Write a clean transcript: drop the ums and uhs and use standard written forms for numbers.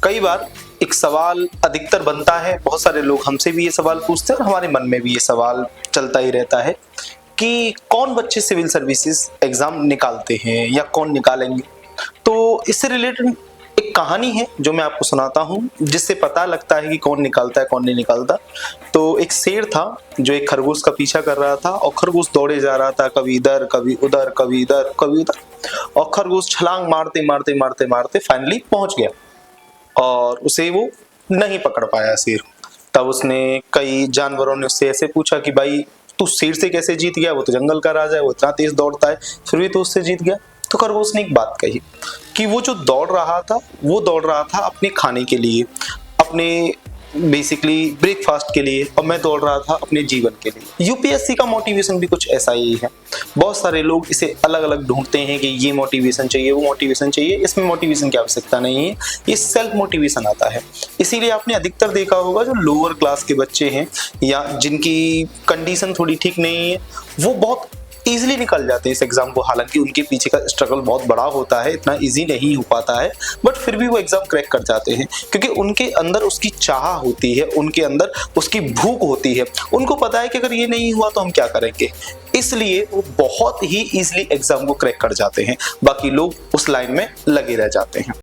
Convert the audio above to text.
कई बार एक सवाल अधिकतर बनता है, बहुत सारे लोग हमसे भी ये सवाल पूछते हैं और हमारे मन में भी ये सवाल चलता ही रहता है कि कौन बच्चे सिविल सर्विसेज एग्जाम निकालते हैं या कौन निकालेंगे। तो इससे रिलेटेड एक कहानी है जो मैं आपको सुनाता हूँ, जिससे पता लगता है कि कौन निकालता है कौन नहीं निकालता। तो एक शेर था जो एक खरगोश का पीछा कर रहा था और खरगोश दौड़े जा रहा था, कभी इधर कभी उधर कभी इधर कभी उधर, और खरगोश छलांग मारते मारते मारते मारते फाइनली पहुंच गया और उसे वो नहीं पकड़ पाया शेर। तब उसने कई जानवरों ने उससे ऐसे पूछा कि भाई तू शेर से कैसे जीत गया, वो तो जंगल का राजा है, वो इतना तेज दौड़ता है, फिर भी तो उससे जीत गया। तो खरगोश ने एक बात कही कि वो जो दौड़ रहा था वो दौड़ रहा था अपने खाने के लिए, अपने बेसिकली ब्रेकफास्ट के लिए, और मैं दौड़ रहा था अपने जीवन के लिए। यूपीएससी का मोटिवेशन भी कुछ ऐसा ही है। बहुत सारे लोग इसे अलग अलग ढूंढते हैं कि ये मोटिवेशन चाहिए वो मोटिवेशन चाहिए। इसमें मोटिवेशन की आवश्यकता नहीं है, ये सेल्फ मोटिवेशन आता है। इसीलिए आपने अधिकतर देखा होगा जो लोअर क्लास के बच्चे हैं या जिनकी कंडीशन थोड़ी ठीक नहीं है, वो बहुत इजीली निकल जाते हैं इस एग्जाम को। हालांकि उनके पीछे का स्ट्रगल बहुत बड़ा होता है, इतना इजी नहीं हो पाता है, बट फिर भी वो एग्जाम क्रैक कर जाते हैं क्योंकि उनके अंदर उसकी चाह होती है, उनके अंदर उसकी भूख होती है। उनको पता है कि अगर ये नहीं हुआ तो हम क्या करेंगे, इसलिए वो बहुत ही इजीली एग्जाम को क्रैक कर जाते हैं। बाकी लोग उस लाइन में लगे रह जाते हैं।